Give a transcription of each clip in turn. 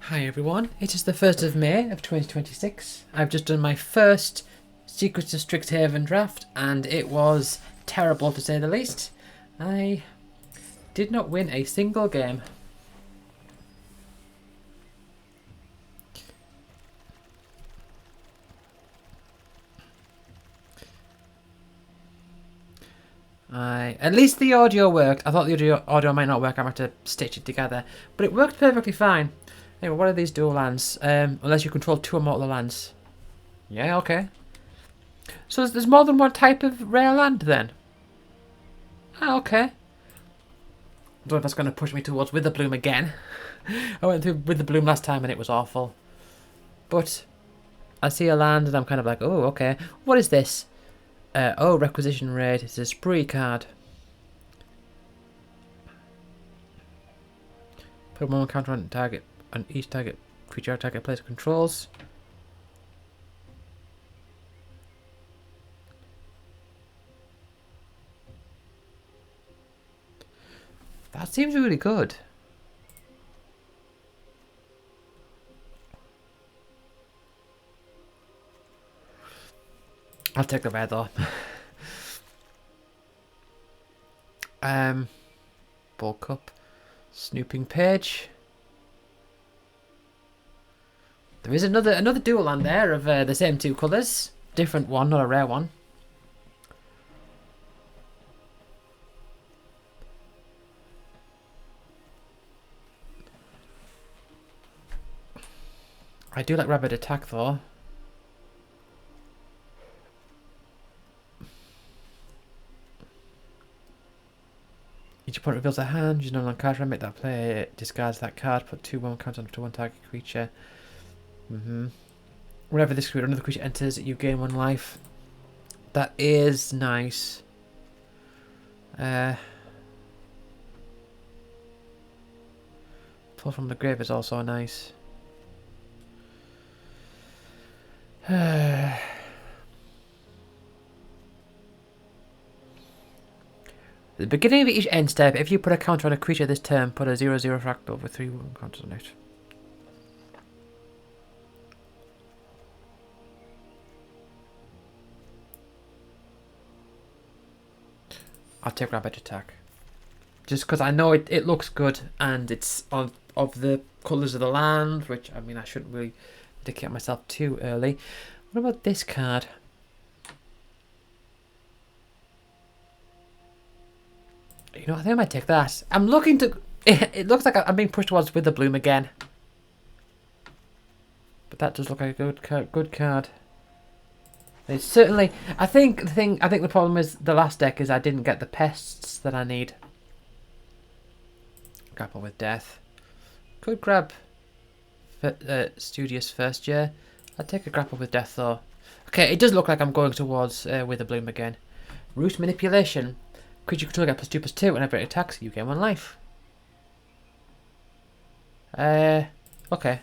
Hi everyone, it is the 1st of May of 2026. I've just done my first Secrets of Strixhaven draft and it was terrible to say the least. I did not win a single game. At least the audio worked. I thought the audio might not work, I might have to stitch it together. But it worked perfectly fine. Anyway, what are these dual lands? Unless you control two or more of the lands. Yeah, okay. So there's more than one type of rare land then? Ah, okay. I don't know if that's going to push me towards Witherbloom again. I went through Witherbloom last time and it was awful. But I see a land and I'm kind of like, oh, okay. What is this? Oh, requisition rate. It's a spree card. Put one counter on target, on each target creature target player controls. That seems really good. I'll take the red though. Bulk up. Snooping page. There is another dual land there of the same two colours. Different one, not a rare one. I do like rapid attack though. Each opponent reveals a hand, use an card, remake that player, discards that card, put 2/1 counters onto one target creature. Whenever this creature, another creature enters, you gain 1 life. That is nice. Pull from the grave is also nice. At the beginning of each end step, if you put a counter on a creature this turn, put a 0/0 fractal with 3 counters on it. I'll take rapid attack. Just because I know it looks good and it's of the colours of the land, which, I mean, I shouldn't really dedicate myself too early. What about this card? You know, I think I might take that. I'm looking to... It looks like I'm being pushed towards Witherbloom again. But that does look like a good card. It's certainly... I think the problem is the last deck is I didn't get the pests that I need. Grapple with Death. Could grab Studious First Year. I'd take a Grapple with Death though. Okay, it does look like I'm going towards Witherbloom again. Root Manipulation. Creature control get +2/+2 whenever it attacks, you gain 1 life. Okay.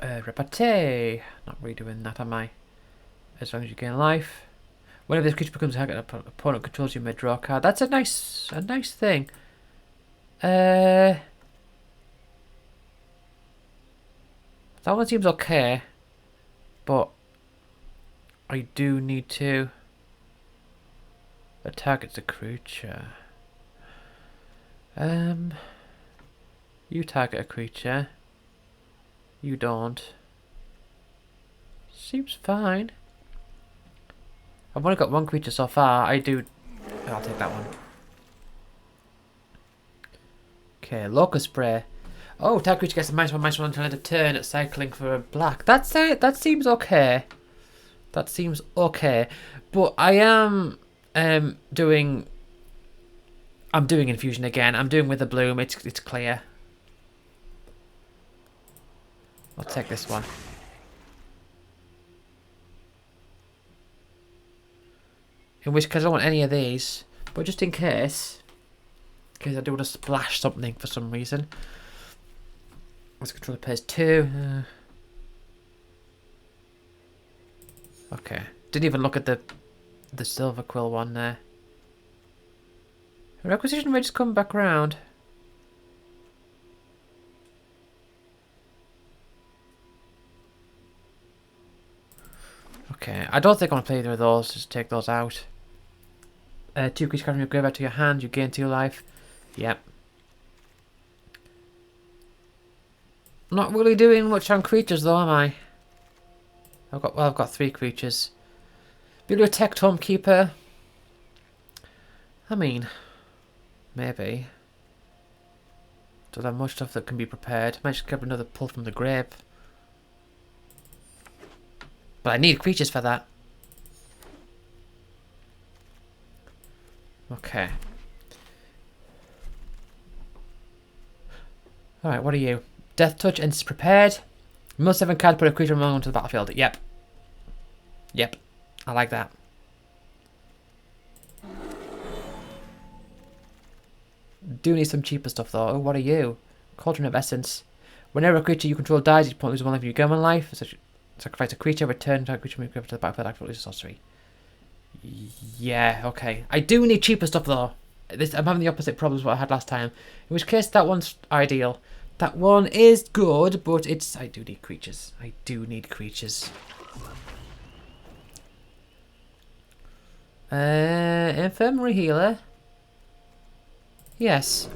Repartee. Not redoing that, am I? As long as you gain life. Whenever this creature becomes a target, opponent controls, you may draw a card. That's a nice thing. That one seems okay, but I do need to target the creature. You target a creature. You don't. Seems fine. I've only got 1 creature so far. I'll take that one. Okay, Locust Spray. Oh, target creature gets a -1/-1 until end of turn at cycling for a black. That seems okay. That seems okay. But I am doing Infusion again. I'm doing Witherbloom. It's clear. I'll take this one. In which case I don't want any of these. But just in case I do want to splash something for some reason. Let's control the pairs 2. Okay. Didn't even look at the Silver Quill one there. Requisition may just come back round. Okay, I don't think I want to play either of those. Just take those out. 2 creatures come from your graveyard to your hand. You gain 2 life. Yep. Not really doing much on creatures though, am I? I've got 3 creatures. Bibliotech Home Keeper. I mean, maybe. Don't have much stuff that can be prepared. Might just grab another pull from the grave. But I need creatures for that. Okay. Alright, what are you? Death Touch and it's prepared. You must have a card, put a creature among onto the battlefield. Yep. Yep. I like that. Do need some cheaper stuff though. Oh, what are you? Cauldron of Essence. Whenever a creature you control dies, you lose 1 life of your gammon life. Sacrifice a creature, return that creature to the battlefield, activate loses sorcery. Yeah, okay. I do need cheaper stuff though. I'm having the opposite problems what I had last time. In which case, that one's ideal. That one is good, but it's... I do need creatures. I do need creatures. Infirmary Healer. Yes.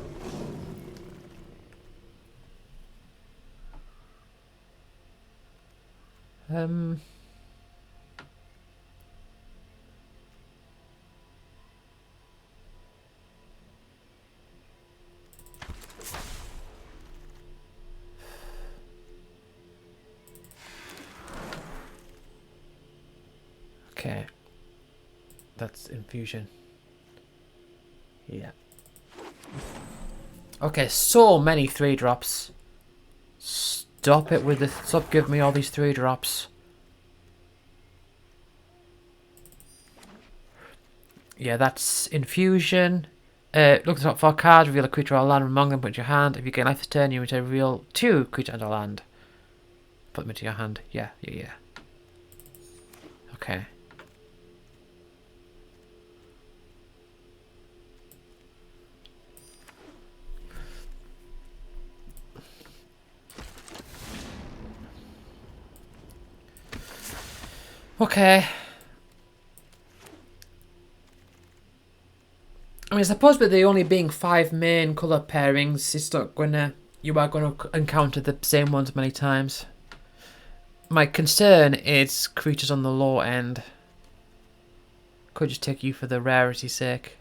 Okay. That's infusion. Yeah. Okay, so many 3-drops. Stop it with the... Stop giving me all these 3-drops. Yeah, that's infusion. Look at the top 4 cards, reveal a creature or land among them, put it in your hand. If you gain life this turn, you return reveal 2 creature and a land. Put them into your hand. Yeah. Okay. Okay. I mean, I suppose with there only being 5 main colour pairings, it's not gonna... You are going to encounter the same ones many times. My concern is creatures on the low end. Could just take you for the rarity's sake.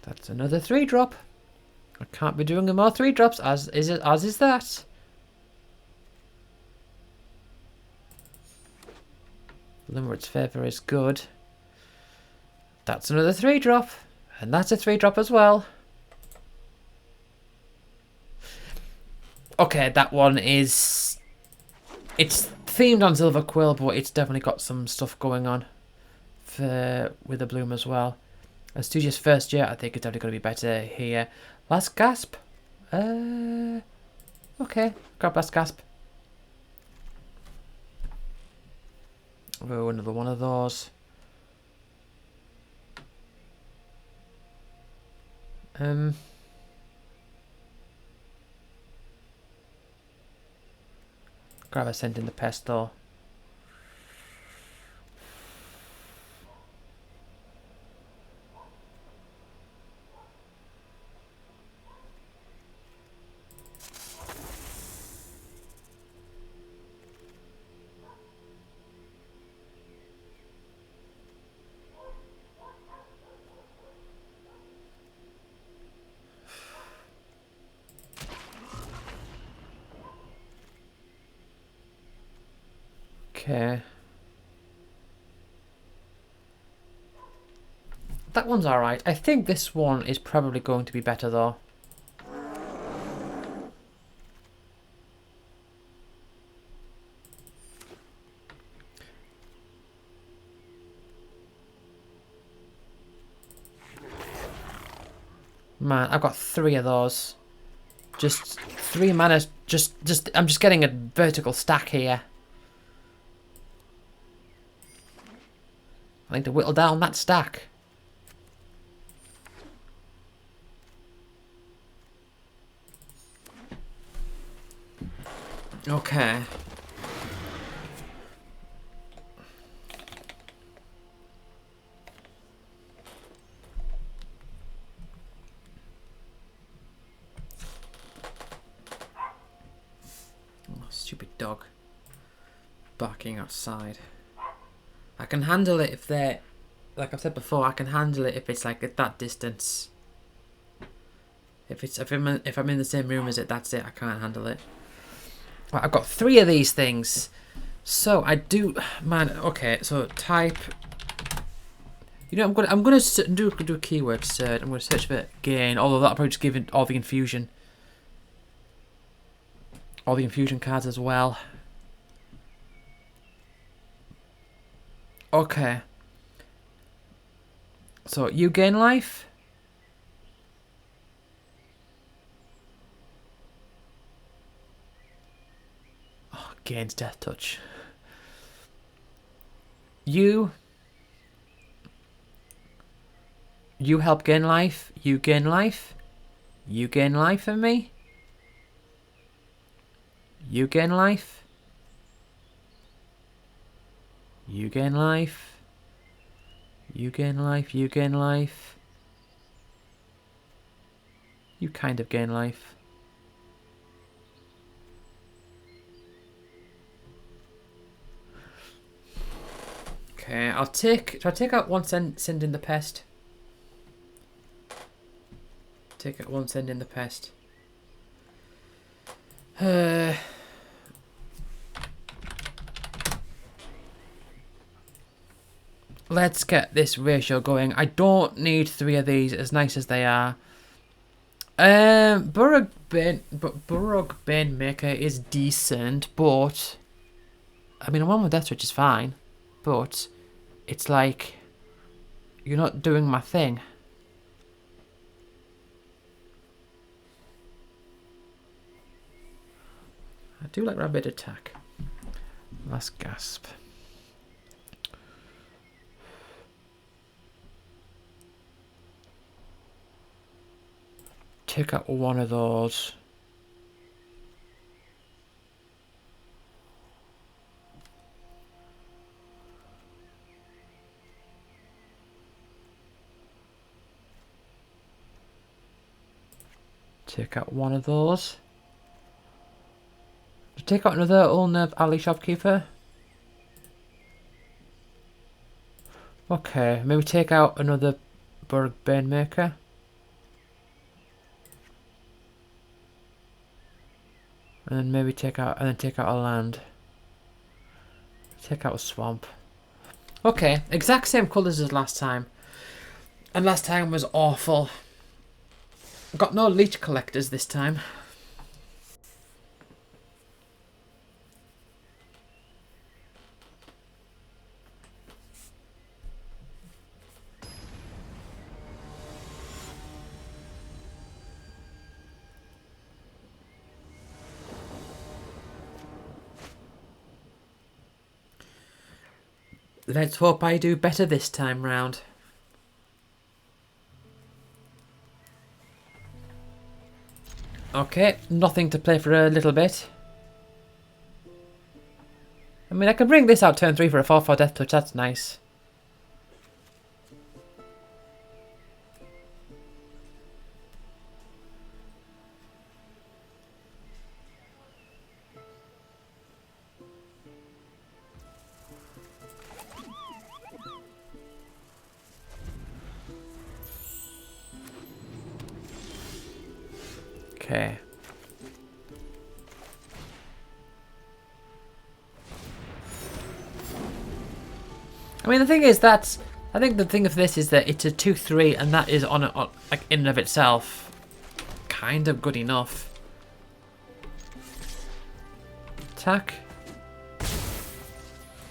That's another 3-drop. I can't be doing more 3-drops, as is that. Limerick's Favour is good. That's another 3-drop. And that's a 3-drop as well. Okay, that one is... It's themed on Silver Quill, but it's definitely got some stuff going on with the bloom as well. A Studious First Year, I think it's definitely going to be better here. Last Gasp. Okay, grab Last Gasp. Oh, another one of those. Grab a Send in the Pest though. Okay. That one's alright. I think this one is probably going to be better though. Man, I've got 3 of those. Just 3 mana. I'm just getting a vertical stack here. I need to whittle down that stack. Okay. Oh, stupid dog. Barking outside. I can handle it if they're... Like I've said before, I can handle it if it's like at that distance. If I'm in the same room as it, that's it. I can't handle it. Right, I've got 3 of these things. So I do, man. Okay, so type. You know, I'm gonna do a keyword search. I'm gonna search for gain. Although that'll probably just give it all the infusion cards as well. Okay. So you gain life. Oh, gains death touch. You help gain life. You gain life. You gain life for me. You gain life. You gain life. You gain life. You gain life. You kind of gain life. Okay, I'll take... Shall I take out 1 send in the pest? Take out 1 send in the pest. Let's get this ratio going. I don't need 3 of these, as nice as they are. Burrug Banemaker is decent, but I mean, a 1 with Death Switch is fine, but it's like you're not doing my thing. I do like Rapid Attack. Last gasp. Take out 1 of those. Take out 1 of those. Take out another Ulnerv Alley Shopkeeper. Okay, maybe take out another Burrug Banemaker. And then maybe take out a land. Take out a swamp. Okay, exact same colours as last time. And last time was awful. Got no leech collectors this time. Let's hope I do better this time round. Okay, nothing to play for a little bit. I mean, I can bring this out turn 3 for a 4/4 Death Touch, that's nice. Okay. I mean, the thing is that I think the thing of this is that it's a 2/3, and that is on like in and of itself kind of good enough. Attack.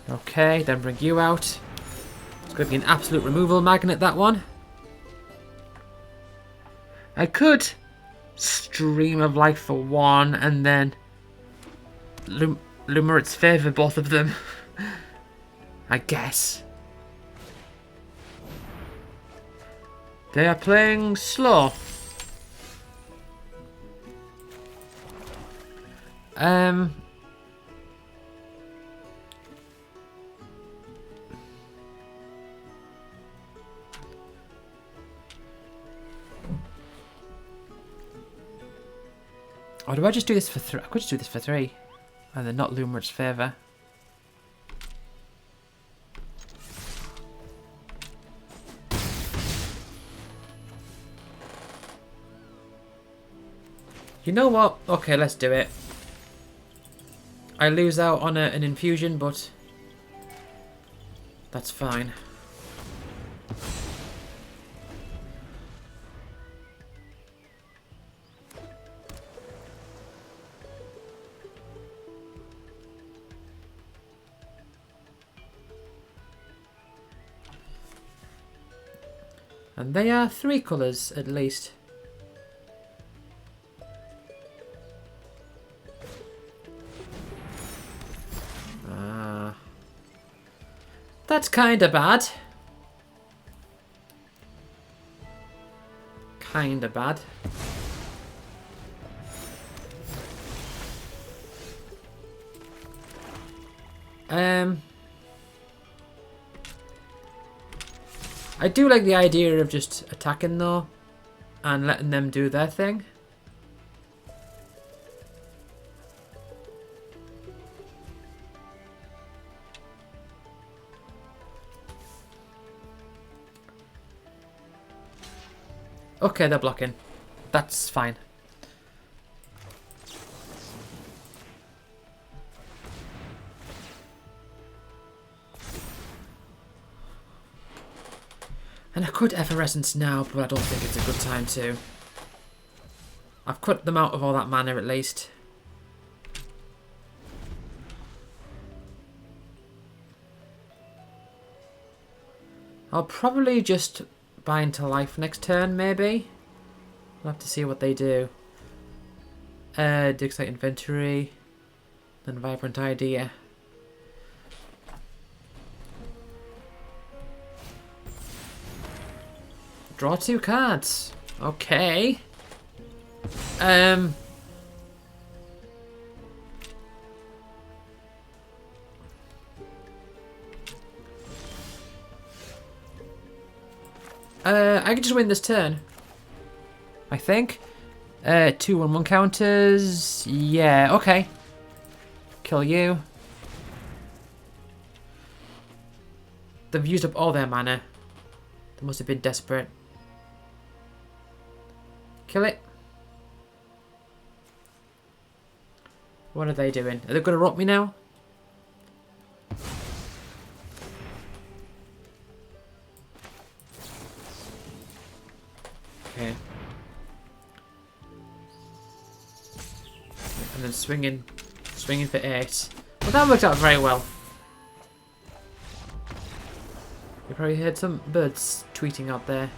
Okay, then bring you out. It's going to be an absolute removal magnet, that one. I could Stream of Life for one, and then Lumerit's Favour both of them. I guess. They are playing slow. Or do I just do this for 3? I could just do this for 3. And then not Lumerit's Favour. You know what? Okay, let's do it. I lose out on an infusion, but that's fine. And they are 3 colours, at least. That's kinda bad. Kinda bad. I do like the idea of just attacking though, and letting them do their thing. Okay, they're blocking. That's fine. And I could Effervescence now, but I don't think it's a good time to. I've cut them out of all that mana at least. I'll probably just buy into life next turn, maybe. We'll have to see what they do. Dig site inventory. Then Vibrant Idea. Draw 2 cards. Okay. I can just win this turn. I think. 2/1/1 counters. Yeah, okay. Kill you. They've used up all their mana. They must have been desperate. Kill it. What are they doing? Are they going to rock me now? Okay. And then swinging for 8. Well, that worked out very well. You probably heard some birds tweeting out there.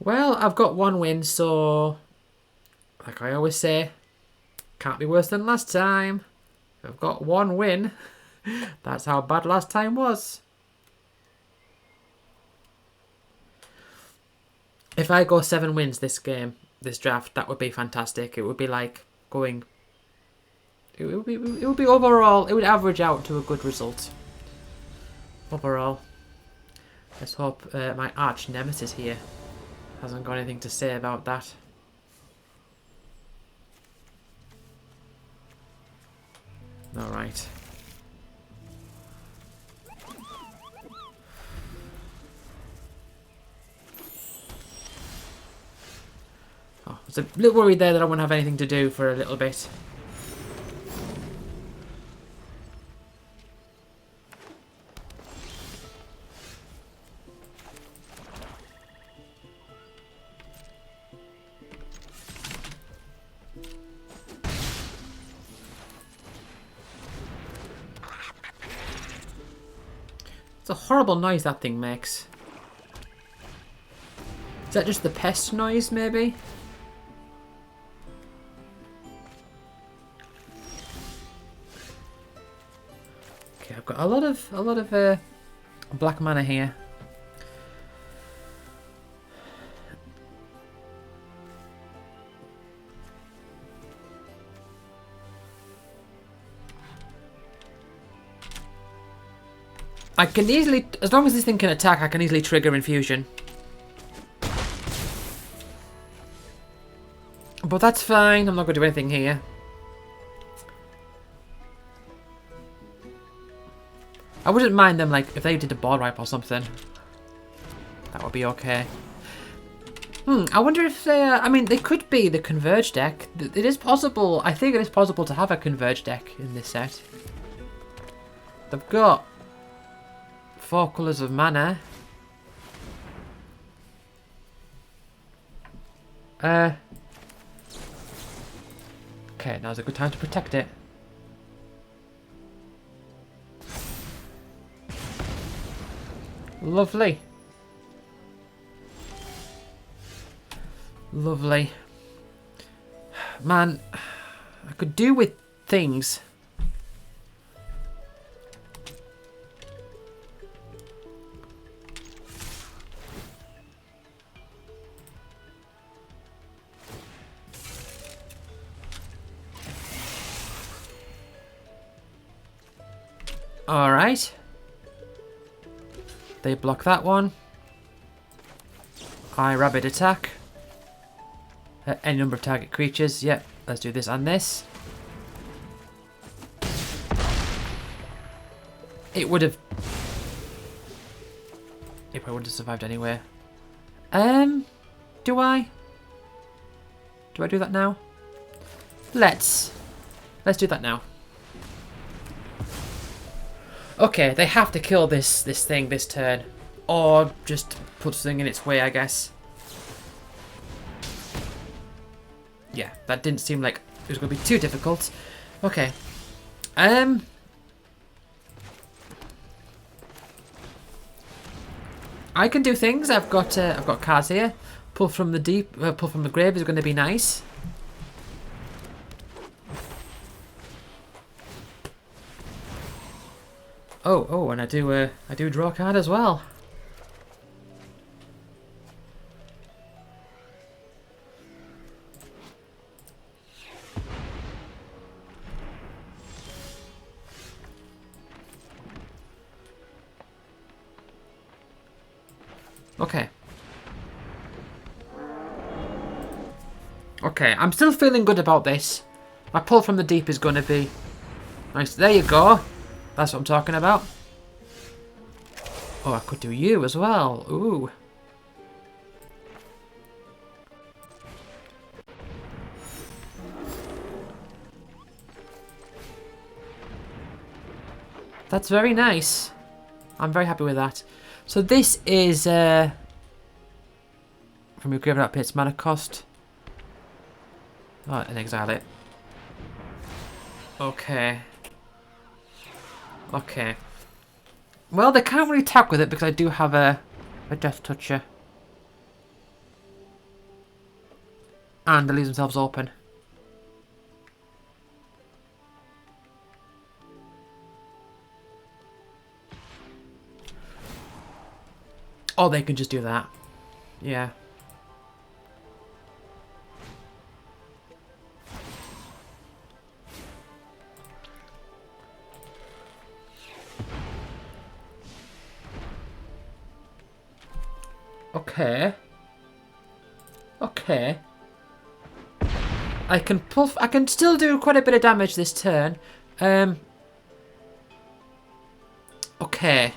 Well, I've got 1 win, so like I always say, can't be worse than last time. I've got 1 win. That's how bad last time was. If I go 7 wins this game, this draft, that would be fantastic. It would be like going. It would be overall. It would average out to a good result. Overall, let's hope my arch nemesis here hasn't got anything to say about that. All right. was a little worried there that I wouldn't have anything to do for a little bit. It's a horrible noise that thing makes. Is that just the pest noise, maybe? Okay, I've got a lot of black mana here. I can easily, as long as this thing can attack, I can easily trigger infusion. But that's fine, I'm not going to do anything here. I wouldn't mind them, like, if they did a ball wipe or something. That would be okay. I wonder if they, I mean, they could be the Converge deck. It is possible, I think it is possible to have a Converge deck in this set. They've got 4 colours of mana. Okay, now's a good time to protect it. Lovely. Lovely. Man, I could do with things. Alright. They block that one. I rabbit attack. Any number of target creatures. Yep, let's do this and this. It would have... It probably wouldn't have survived anyway. Do I? Do I do that now? Let's do that now. Okay, they have to kill this thing this turn. Or just put something in its way, I guess. Yeah, that didn't seem like it was going to be too difficult. Okay. I can do things. I've got cards here. Pull from the deep, pull from the grave is going to be nice. Oh, and I do draw a card as well. Okay. Okay, I'm still feeling good about this. My pull from the deep is going to be nice. There you go. That's what I'm talking about. Oh, I could do you as well. Ooh. That's very nice. I'm very happy with that. So this is from your graveyard pit's mana cost. Oh, and exile it. Okay. Okay. Well, they can't really attack with it because I do have a Death Toucher. And they leave themselves open. Oh, they can just do that. Yeah. Okay. Okay. I can still do quite a bit of damage this turn. Okay.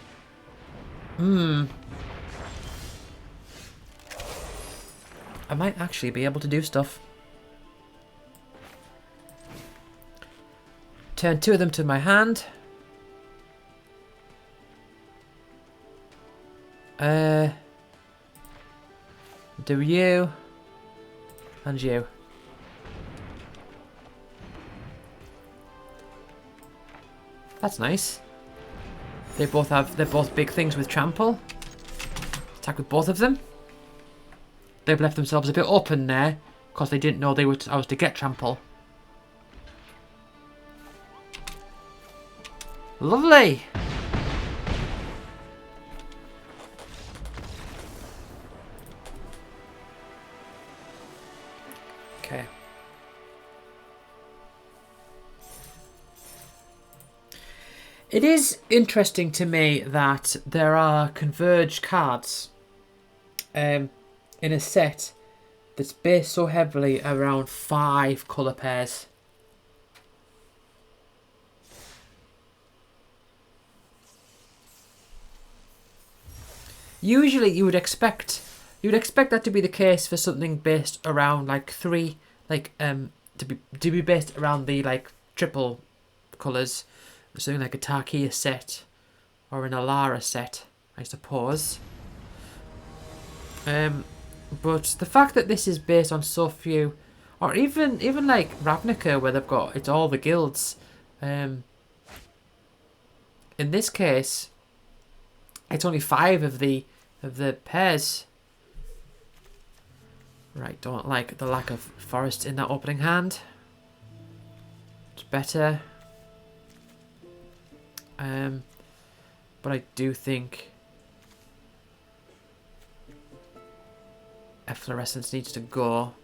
I might actually be able to do stuff. Turn 2 of them to my hand. Do you and you. That's nice. They're both big things with trample. Attack with both of them. They've left themselves a bit open there because they didn't know I was to get trample. Lovely. Okay. It is interesting to me that there are converged cards in a set that's based so heavily around 5 colour pairs. Usually you would expect that to be the case for something based around like 3, like to be based around the like triple colours. Something like a Tarkia set or an Alara set, I suppose. But the fact that this is based on so few, or even like Ravnica, where it's all the guilds. In this case, it's only 5 of the pairs. Right, don't like the lack of forest in that opening hand. It's better. But I do think Efflorescence needs to go.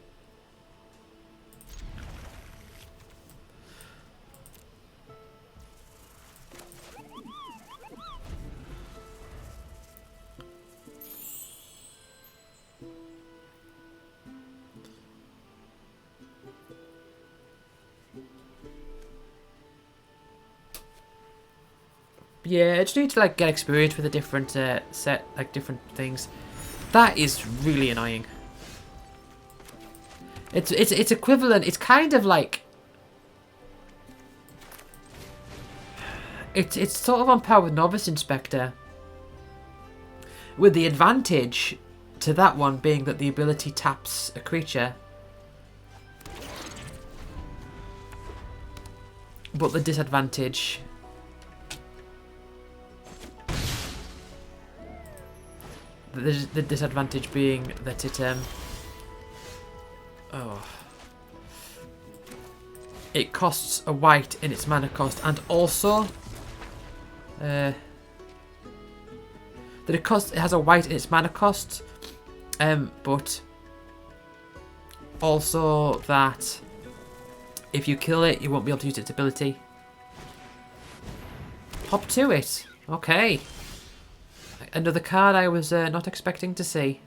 Yeah, I just need to like get experience with a different set, like different things. That is really annoying. It's equivalent. It's kind of like it's sort of on par with Novice Inspector, with the advantage to that one being that the ability taps a creature, but the disadvantage. The disadvantage being that it costs a white in its mana cost, and also that it has a white in its mana cost, but also that if you kill it, you won't be able to use its ability. Hop to it. Okay. Another card I was not expecting to see.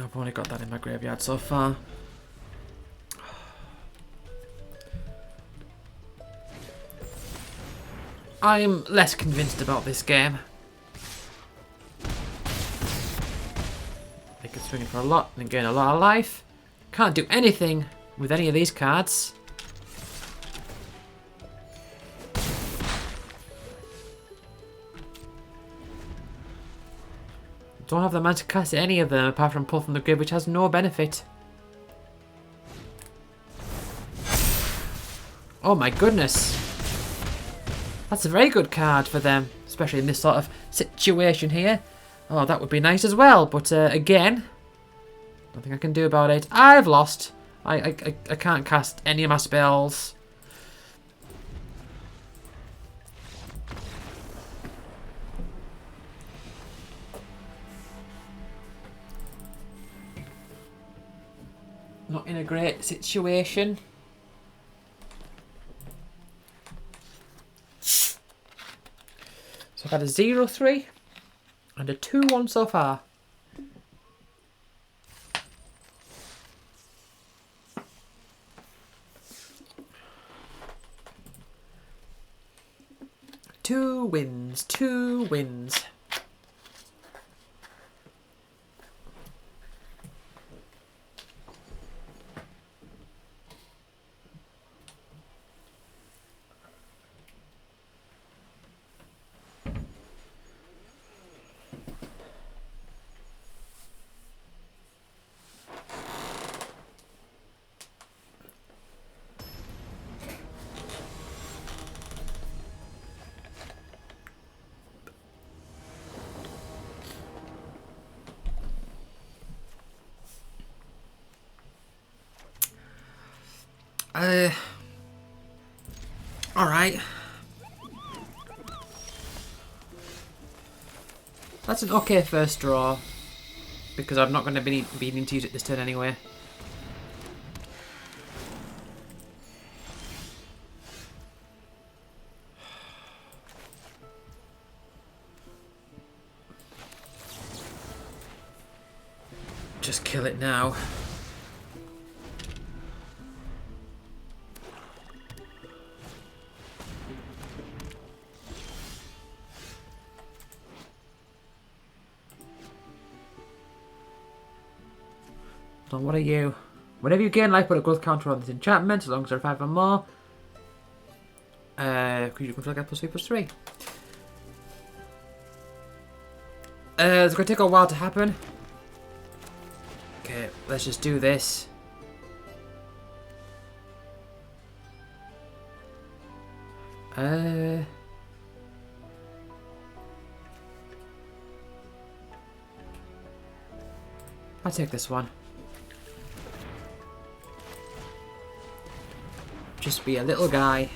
I've only got that in my graveyard so far. I'm less convinced about this game. They could swing it for a lot and gain a lot of life. Can't do anything with any of these cards. Don't have the mana to cast any of them apart from pull from the grid, which has no benefit. Oh my goodness. That's a very good card for them, especially in this sort of situation here. Oh, that would be nice as well, but again, nothing I can do about it. I've lost. I can't cast any of my spells. Not in a great situation. I've had a 0-3 and a 2-1 so far. Two wins, 2 wins. Alright. That's an okay first draw. Because I'm not going to be needing to use it this turn anyway. Just kill it now. So what are you? Whenever you gain life, put a growth counter on this enchantment, as long as there are 5 or more. Could you control get +3/+3? It's going to take a while to happen. Okay, let's just do this. I'll take this one. Just be a little guy.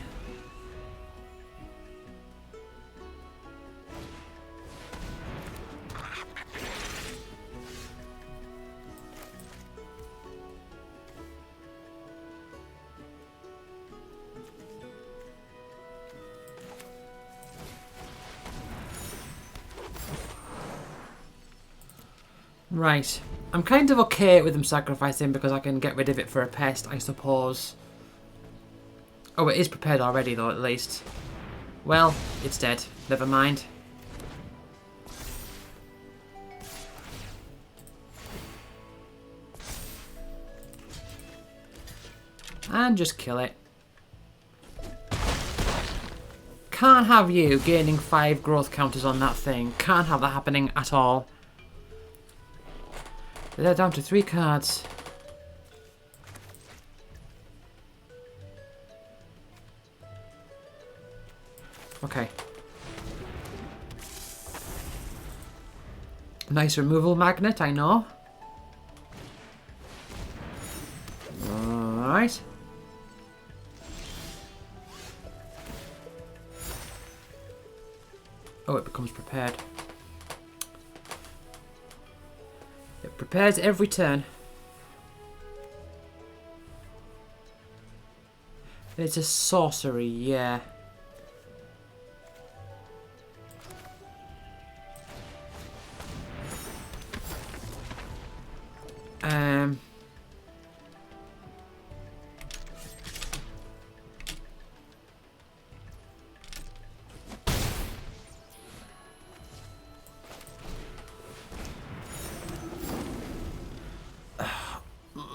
Right. I'm kind of okay with them sacrificing because I can get rid of it for a pest, I suppose. Oh, it is prepared already, though, at least. Well, it's dead. Never mind. And just kill it. Can't have you gaining 5 growth counters on that thing. Can't have that happening at all. They're down to 3 cards. Okay. Nice removal magnet, I know. Alright. Oh, it becomes prepared. It prepares every turn. It's a sorcery, yeah.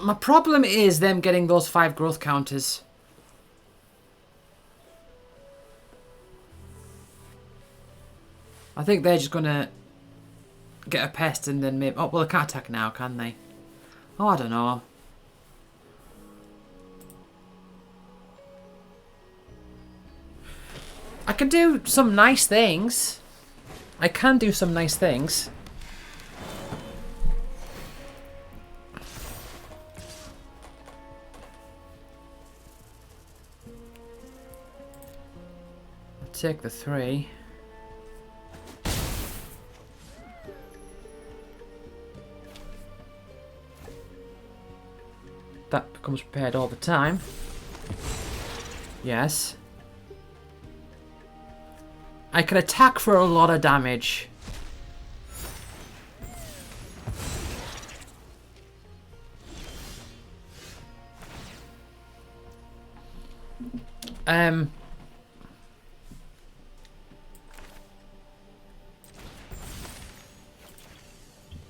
My problem is them getting those 5 growth counters. I think they're just gonna get a pest and then maybe... Oh, well, they can't attack now, can they? Oh, I don't know. I can do some nice things. I can do some nice things. I'll take the 3. That becomes prepared all the time. Yes. I can attack for a lot of damage.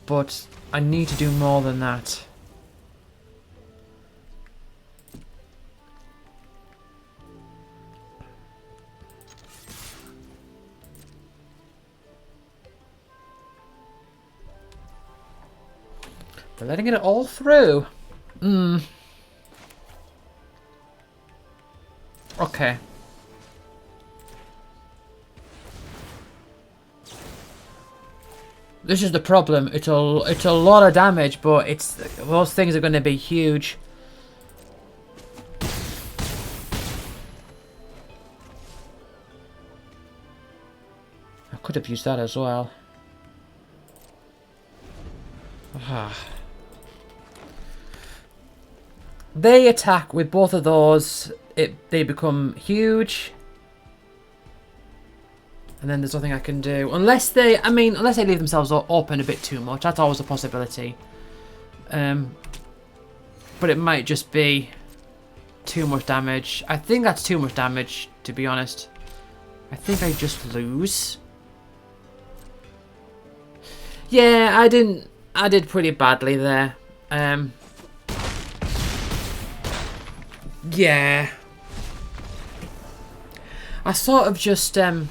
But I need to do more than that. They're letting it all through. Okay. This is the problem. It's a lot of damage, but those things are going to be huge. I could have used that as well. They attack with both of those. They become huge. And then there's nothing I can do. Unless they leave themselves open a bit too much. That's always a possibility. But it might just be too much damage. I think that's too much damage, to be honest. I think I just lose. Yeah, I did pretty badly there. Yeah. I sort of just I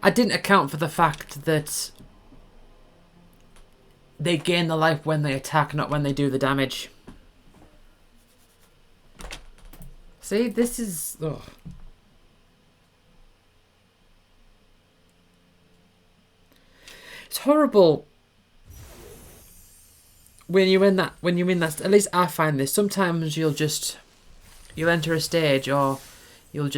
didn't account for the fact that they gain the life when they attack, not when they do the damage. See, this is... Ugh. It's horrible when you're in that. At least I find this. Sometimes you'll enter a stage, or you'll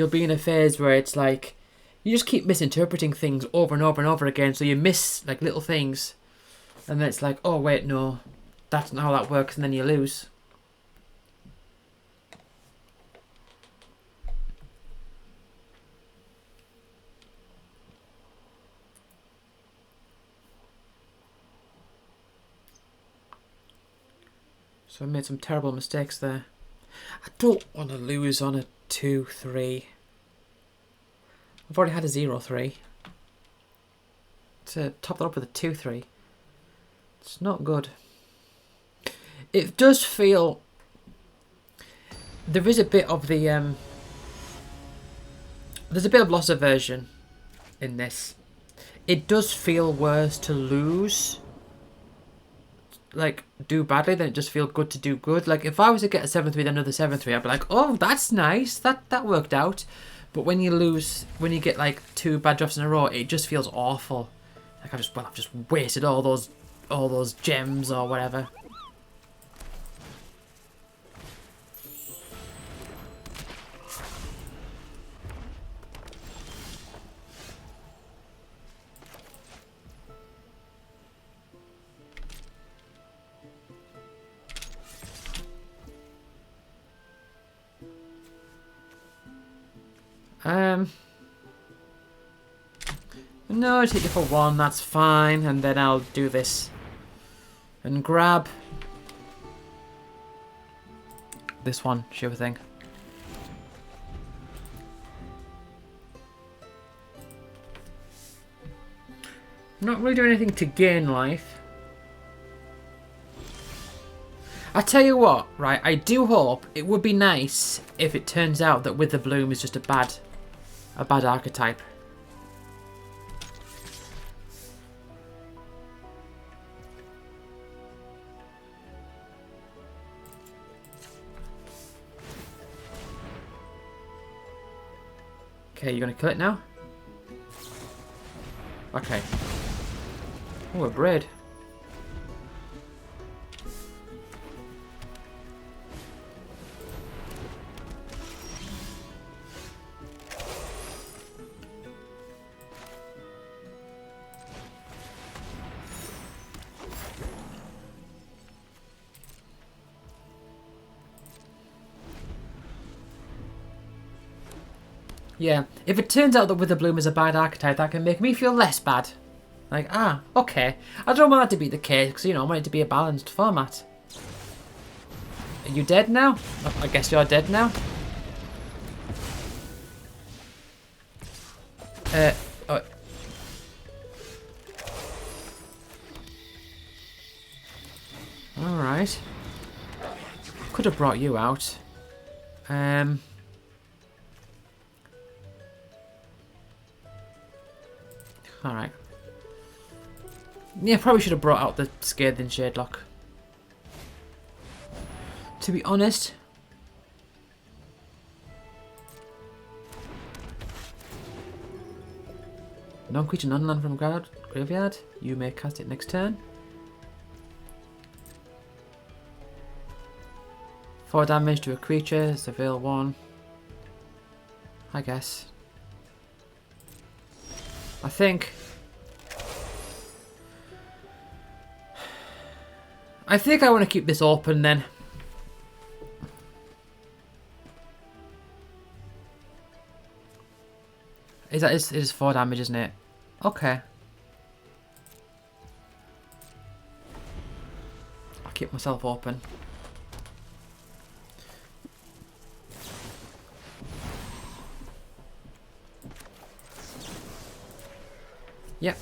be in a phase where it's like you just keep misinterpreting things over and over and over again. So you miss like little things, and then it's like, oh wait, no, that's not how that works, and then you lose. So I made some terrible mistakes there. I don't want to lose on a 2-3. I've already had a 0-3. To top that up with a 2-3. It's not good. It does feel... There is a bit of the... There's a bit of loss aversion in this. It does feel worse to lose... like do badly than it just feel good to do good. Like if I was to get a 7-3 then another 7-3, I'd be like, oh, that's nice, that worked out. But when you lose, when you get like 2 bad drops in a row, it just feels awful. Like I've just wasted all those gems or whatever. No, I'll take you for 1, that's fine, and then I'll do this and grab this one, sure thing. Not really doing anything to gain life. I tell you what, right, I do hope it would be nice if it turns out that With the Bloom is just a bad archetype. Okay, you're gonna kill it now? Okay. Oh, a bread. Yeah, if it turns out that Witherbloom is a bad archetype, that can make me feel less bad. Like, ah, okay. I don't want that to be the case, because, you know, I want it to be a balanced format. Are you dead now? Oh, I guess you're dead now. Oh. Alright. Could have brought you out. Alright. Yeah, probably should have brought out the Scathing Shadelock. To be honest. Non-creature, non-land from graveyard. You may cast it next turn. 4 damage to a creature. Seville 1. I guess. I think I want to keep this open then. It is 4 damage, isn't it? Okay. I'll keep myself open. Yep.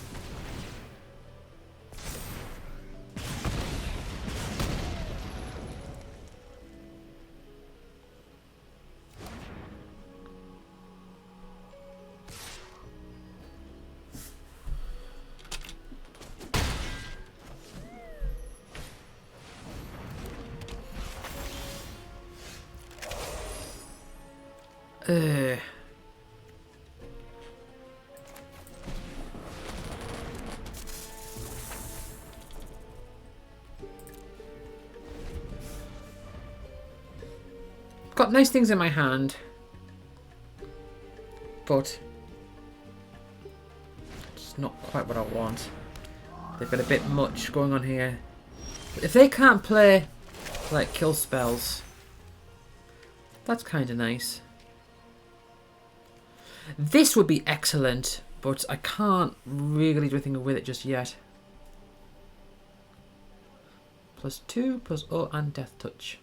Got nice things in my hand, but it's not quite what I want. They've got a bit much going on here. But if they can't play like kill spells, that's kind of nice. This would be excellent, but I can't really do anything with it just yet. +2, +0, and Death Touch.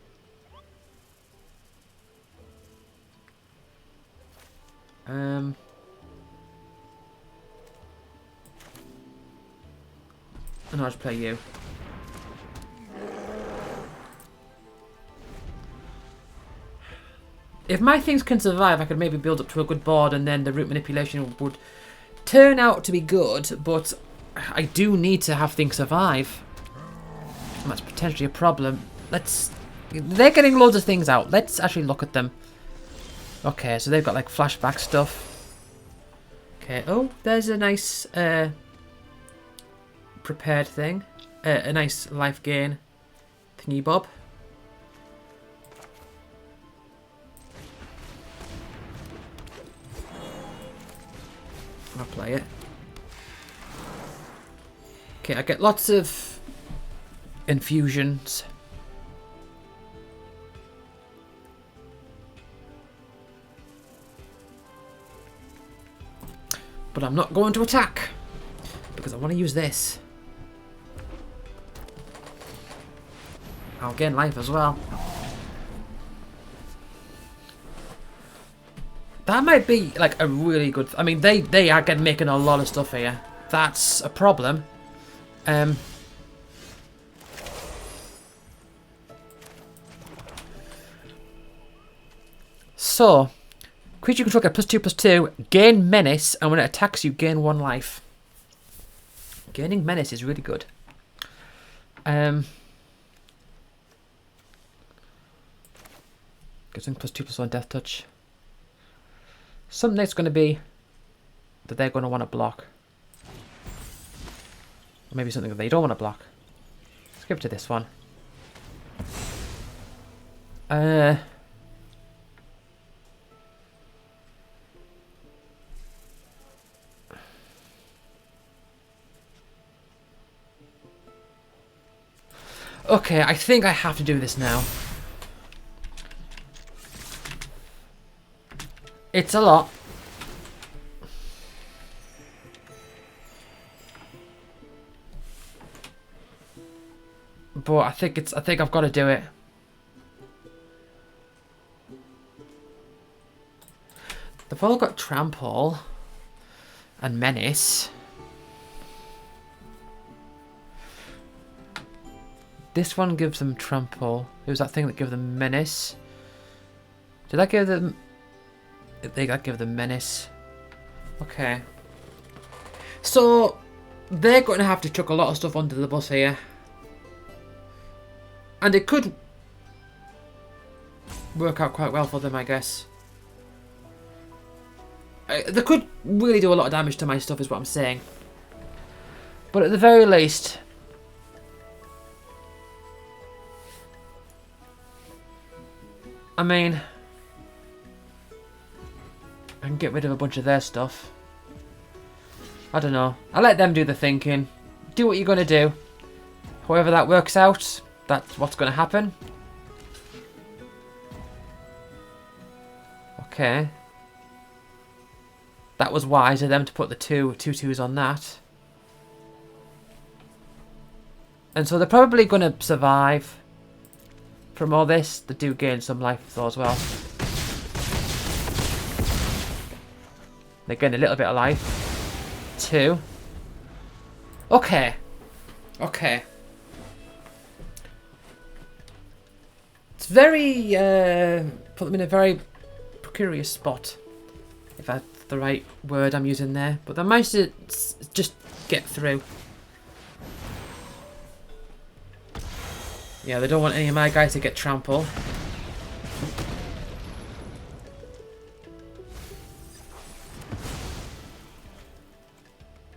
And I'll just play you. If my things can survive, I could maybe build up to a good board and then the root manipulation would turn out to be good, but I do need to have things survive. And that's potentially a problem. They're getting loads of things out. Let's actually look at them. Okay, so they've got like flashback stuff. Okay, oh, there's a nice prepared thing. A nice life gain thingy bob. I'll play it. Okay, I get lots of infusions. But I'm not going to attack because I want to use this. I'll gain life as well. That might be like a really good... I mean, they are making a lot of stuff here. That's a problem. So, creature control get +2/+2, gain menace, and when it attacks you, gain 1 life. Gaining menace is really good. Gives them +2/+1 death touch. Something that's going to be that they're going to want to block. Or maybe something that they don't want to block. Let's give it to this one. Okay, I think I have to do this now. It's a lot, but I think I've got to do it. They've all got trample and menace. This one gives them trample. It was that thing that gave them menace. Did that give them... I think that gave them menace. Okay. So, they're going to have to chuck a lot of stuff onto the bus here. And it could work out quite well for them, I guess. They could really do a lot of damage to my stuff, is what I'm saying. But at the very least... I mean, I can get rid of a bunch of their stuff. I don't know. I let them do the thinking. Do what you're going to do. However that works out, that's what's going to happen. Okay. That was wise of them to put the two twos on that. And so they're probably going to survive. From all this, they do gain some life though as well. They gain a little bit of life. 2. Okay. Okay. It's very, put them in a very precarious spot. If that's the right word I'm using there. But they managed to just get through. Yeah, they don't want any of my guys to get trampled.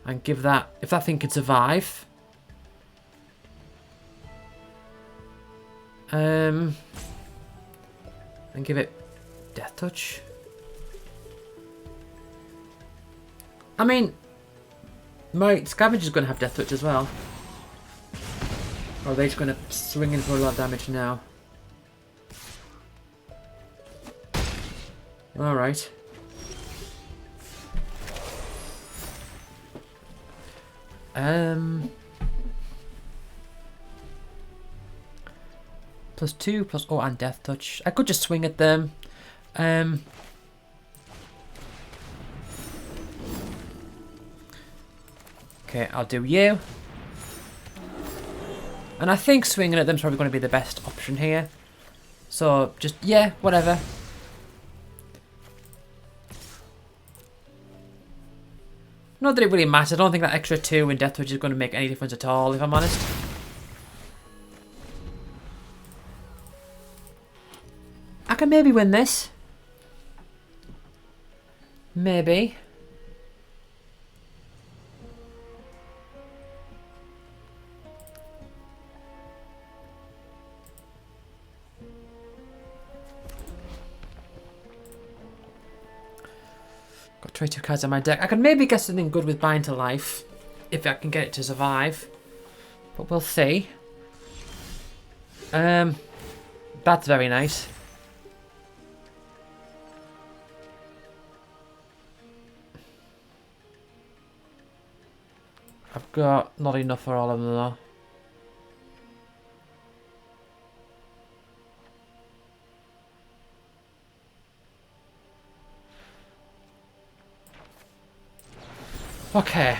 And give that... If that thing can survive... And give it Death Touch. I mean... My Scavenger's going to have Death Touch as well. Or are they just going to swing in for a lot of damage now? Alright. +2, +0 and Death Touch. I could just swing at them. Okay, I'll do you. And I think swinging at them is probably going to be the best option here. So, just, yeah, whatever. Not that it really matters. I don't think that extra 2 in Death Touch is going to make any difference at all, if I'm honest. I can maybe win this. Maybe. Got 22 cards on my deck. I can maybe get something good with Bind to Life. If I can get it to survive. But we'll see. That's very nice. I've got not enough for all of them though. Okay.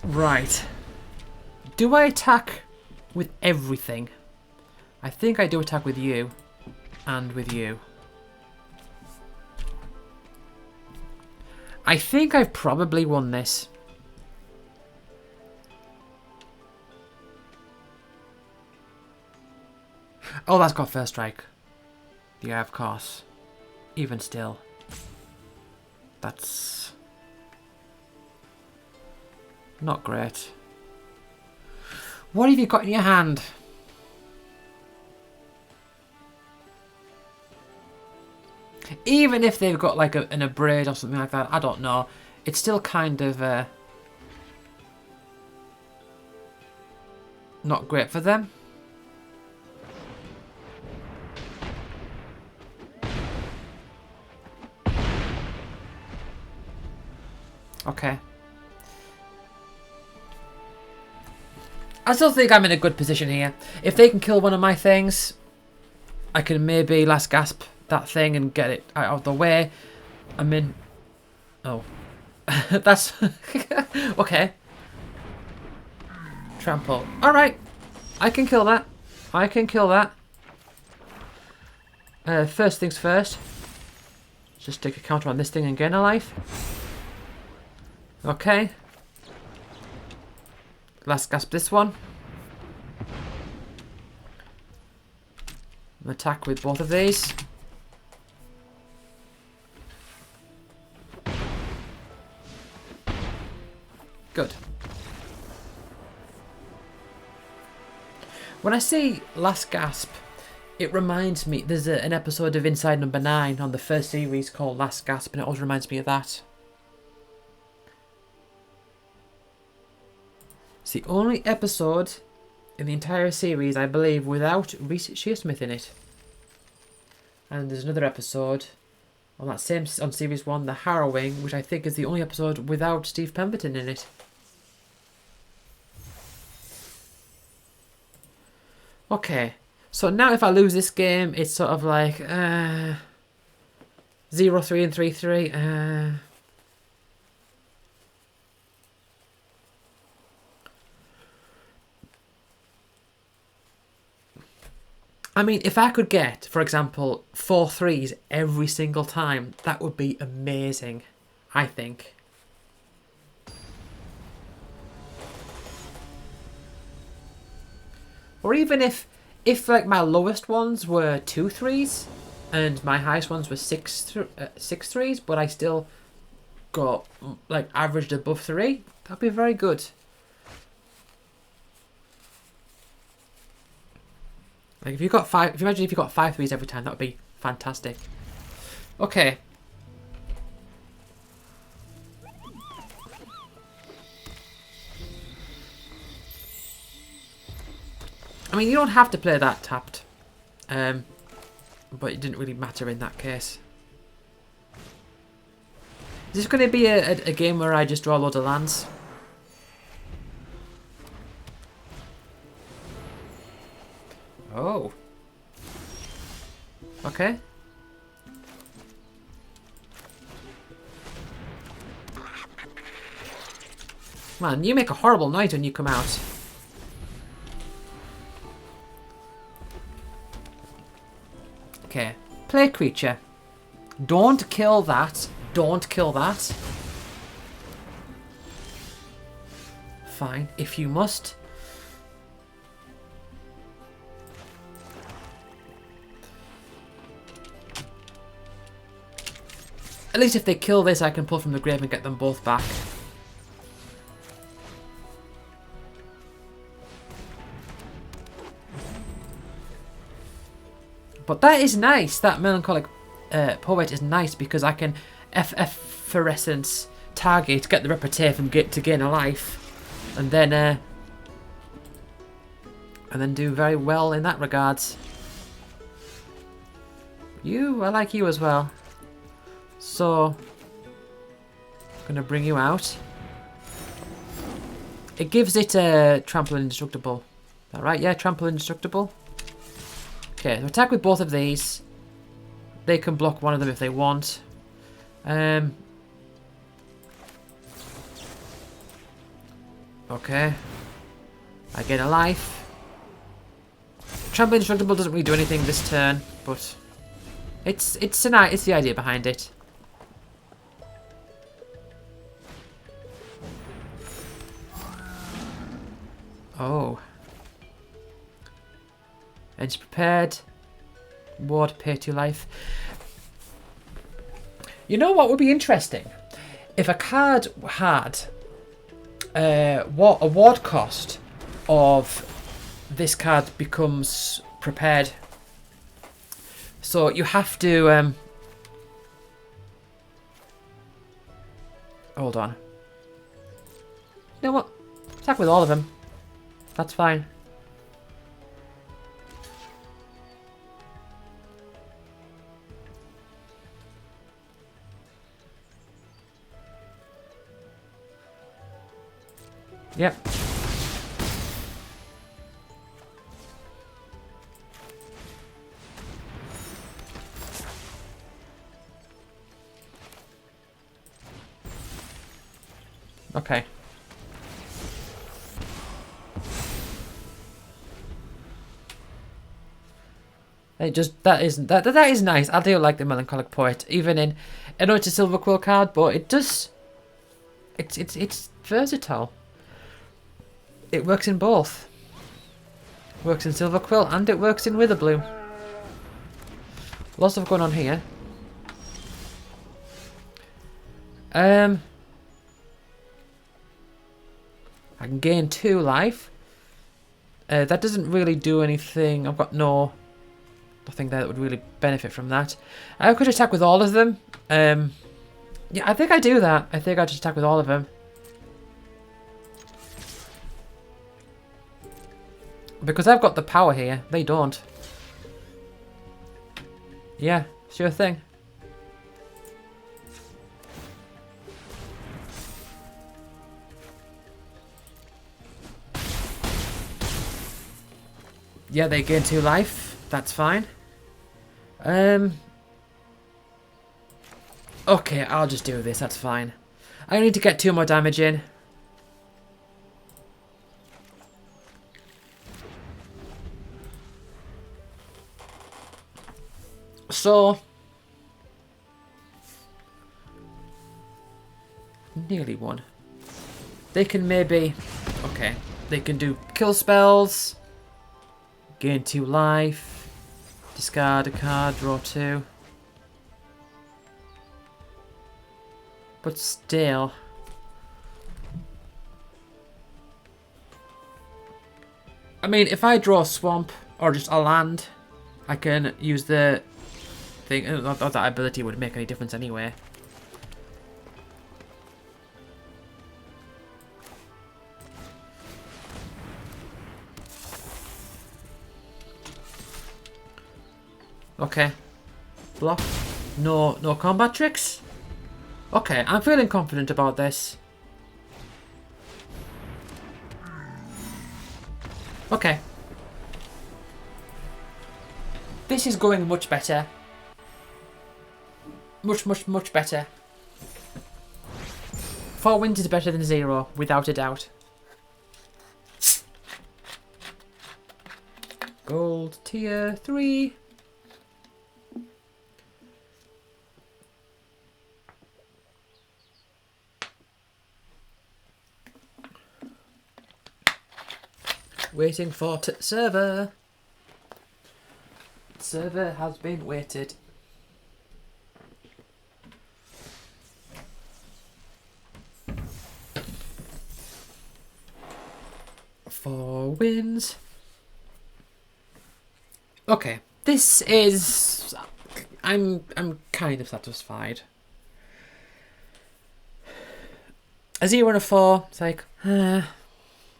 Right. Do I attack with everything? I think I do attack with you. And with you. I think I've probably won this. Oh, that's got first strike. Yeah, of course. Even still. That's... not great. What have you got in your hand? Even if they've got like an abrade or something like that, I don't know. it's still kind of not great for them. Okay. I still think I'm in a good position here. If they can kill one of my things, I can maybe last gasp that thing and get it out of the way. I'm in... Oh. That's... Okay. Trample. Alright. I can kill that. I can kill that. First things first. Just take a counter on this thing and gain a life. Okay. Last gasp this one. Attack with both of these. Good. When I see last gasp, it reminds me, there's an episode of Inside Number 9 on the first series called Last Gasp, and it always reminds me of that. It's the only episode in the entire series, I believe, without Reese Shearsmith in it. And there's another episode on that same, on series 1, The Harrowing, which I think is the only episode without Steve Pemberton in it. Okay, so now if I lose this game, it's sort of like 0-3 and 3-3. I mean, if I could get, for example, 4 3s every single time, that would be amazing, I think. Or even if like my lowest ones were 2 3s and my highest ones were 6 3s, but I still got like averaged above 3, that'd be very good. Like if you got 5, if you imagine if you got 5 3s every time, that would be fantastic. Okay. I mean, you don't have to play that tapped, but it didn't really matter in that case. Is this going to be a game where I just draw loads of lands? Oh. Okay. Man, you make a horrible noise when you come out. Okay. Play creature. Don't kill that. Don't kill that. Fine, if you must. At least if they kill this, I can pull from the grave and get them both back. But that is nice. That Melancholic Poet is nice because I can efflorescence target, get the repartee and get to gain a life, and then do very well in that regards. I like you as well. So, I'm gonna bring you out. It gives it a trample indestructible. Is that right? Yeah, trample indestructible. Okay, so attack with both of these. They can block one of them if they want. Okay. I get a life. Trample indestructible doesn't really do anything this turn, but it's the idea behind it. Oh. Edge prepared. Ward, pay 2 life. You know what would be interesting? If a card had a ward cost of this card becomes prepared. So you have to Hold on. You know what? Attack with all of them. That's fine. Yep. Okay. It just that is nice. I do like the Melancholic Poet, even in I know it's a Silver Quill card, but it does it's versatile. It works in both. Works in Silver Quill and it works in Witherbloom. Lots of going on here. I can gain 2 life. That doesn't really do anything. I've got nothing there that would really benefit from that. I could attack with all of them. Yeah, I think I do that. I think I just attack with all of them. Because I've got the power here. They don't. Yeah, sure thing. Yeah, they gain 2 life. That's fine. Okay, I'll just do this. That's fine. I need to get 2 more damage in. So, nearly won. They can maybe, okay, they can do kill spells, gain 2 life, discard a card, draw 2. But still, I mean, if I draw a swamp or just a land, I can use the thing. Not that ability would make any difference anyway. Okay. Block. No combat tricks? Okay, I'm feeling confident about this. Okay. This is going much better. Much better. 4 wins is better than 0, without a doubt. Gold tier 3. Waiting for server. Server has been waited. Four wins. Okay, this is. I'm kind of satisfied. A 0 and a 4. It's like, we'll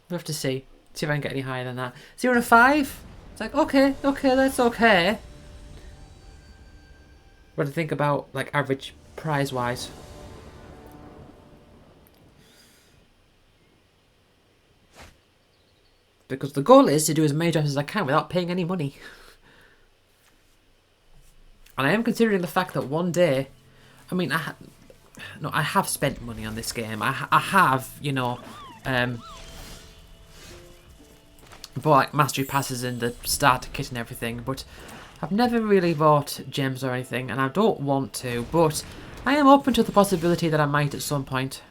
have to see. See if I can get any higher than that. 0 and a 5. It's like, okay, that's okay. What do you think about, like, average prize-wise? Because the goal is to do as many jobs as I can without paying any money. And I am considering the fact that one day, I mean, I have spent money on this game. I have, you know, bought like mastery passes and the starter kit and everything, but I've never really bought gems or anything, and I don't want to, but I am open to the possibility that I might at some point.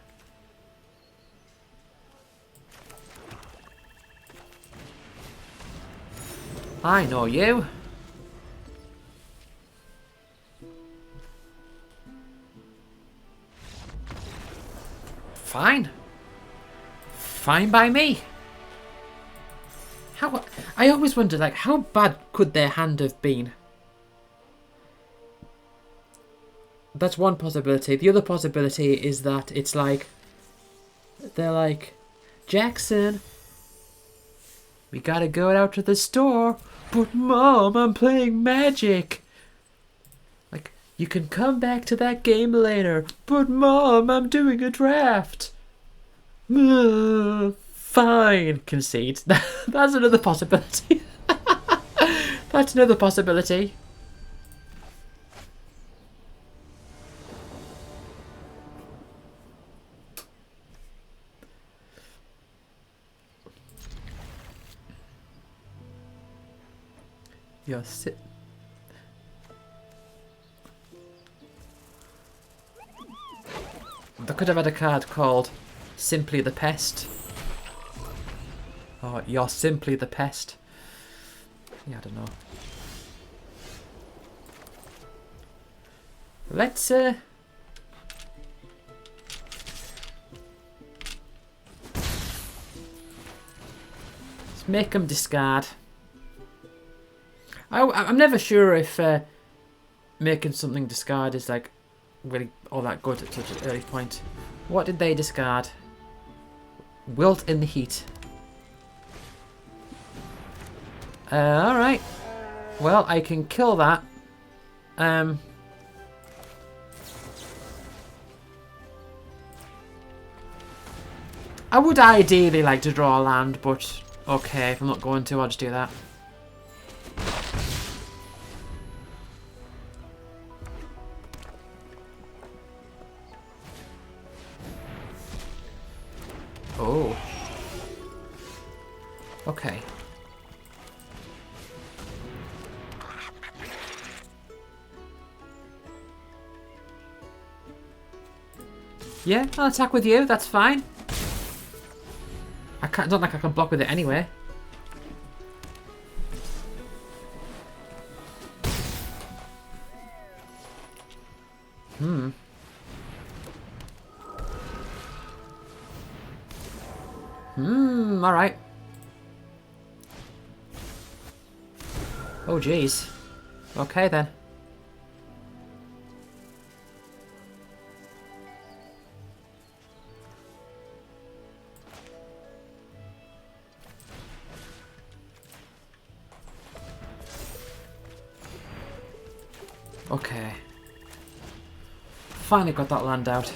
I know you. Fine. Fine by me. I always wondered, like, how bad could their hand have been? that's one possibility. The other possibility is that it's like, they're like, Jackson, we gotta go out to the store, but Mom, I'm playing Magic. Like, you can come back to that game later, but Mom, I'm doing a draft. Fine, concede. That's another possibility. That's another possibility. You're They could have had a card called Simply the Pest. Oh, you're simply the pest. Yeah, I don't know. Let's make them discard. I'm never sure if making something discard is like really all that good at such an early point. What did they discard? Wilt in the Heat. Alright. Well, I can kill that. I would ideally like to draw a land, but okay, if I'm not going to, I'll just do that. Oh. Okay. Yeah, I'll attack with you, that's fine. I can't, not like I can block with it anyway. Alright. Oh, jeez. Okay, then. Okay. Finally got that land out.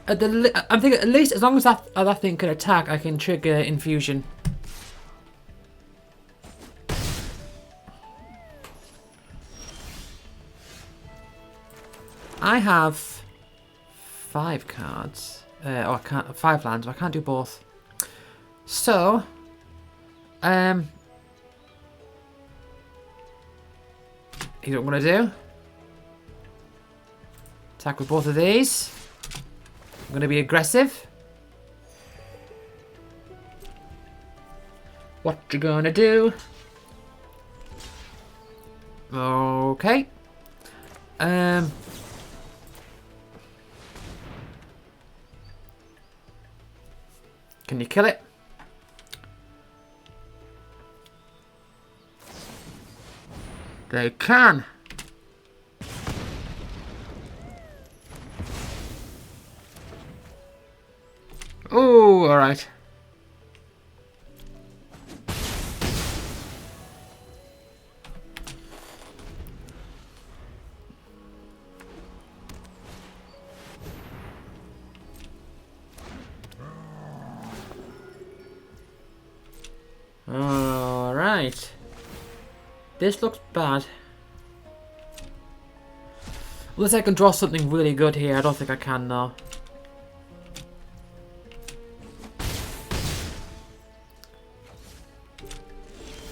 I'm thinking at least as long as that thing can attack, I can trigger infusion. I have 5 cards. Oh, I can't 5 lands, but I can't do both. So, here's what I'm gonna do. Attack with both of these. I'm going to be aggressive. What you gonna do? Okay. Can you kill it? They can. Oh, all right. All right. This looks bad. Unless I can draw something really good here. I don't think I can, though.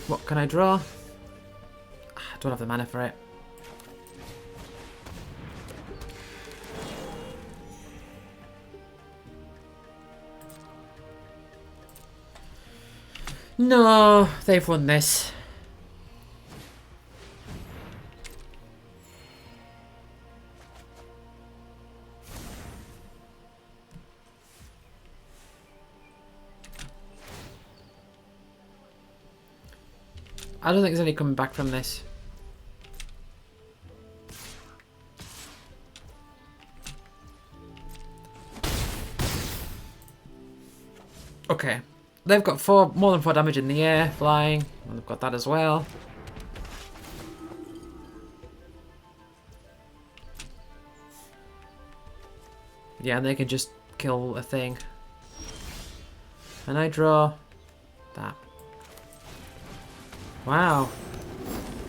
What can I draw? I don't have the mana for it. No, they've won this. I don't think there's any coming back from this. Okay. They've got more than 4 damage in the air, flying. And they've got that as well. Yeah, and they can just kill a thing. And I draw that. Wow.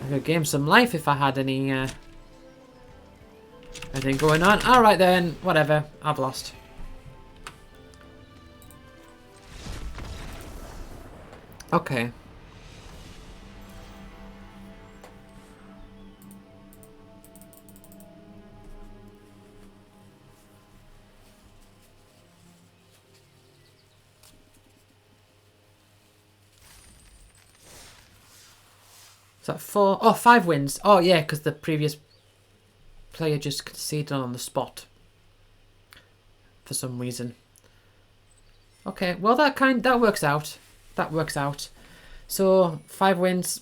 I could gain some life if I had any anything going on. Alright then, whatever. I've lost. Okay. Is that 4? Oh, 5 wins. Oh, yeah, because the previous player just conceded on the spot. For some reason. Okay, well that works out. That works out. So 5 wins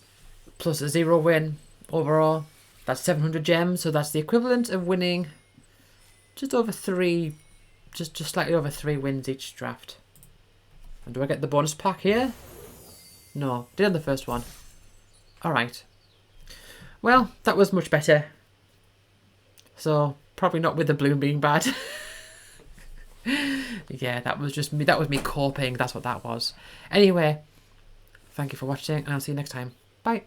plus a 0 win overall. That's 700 gems. So that's the equivalent of winning just over 3, just slightly over 3 wins each draft. And do I get the bonus pack here? No, did on the first one. Alright. Well, that was much better. So probably not with the bloom being bad. Yeah, that was just me. That was me coping. That's what that was. Anyway, thank you for watching, and I'll see you next time. Bye.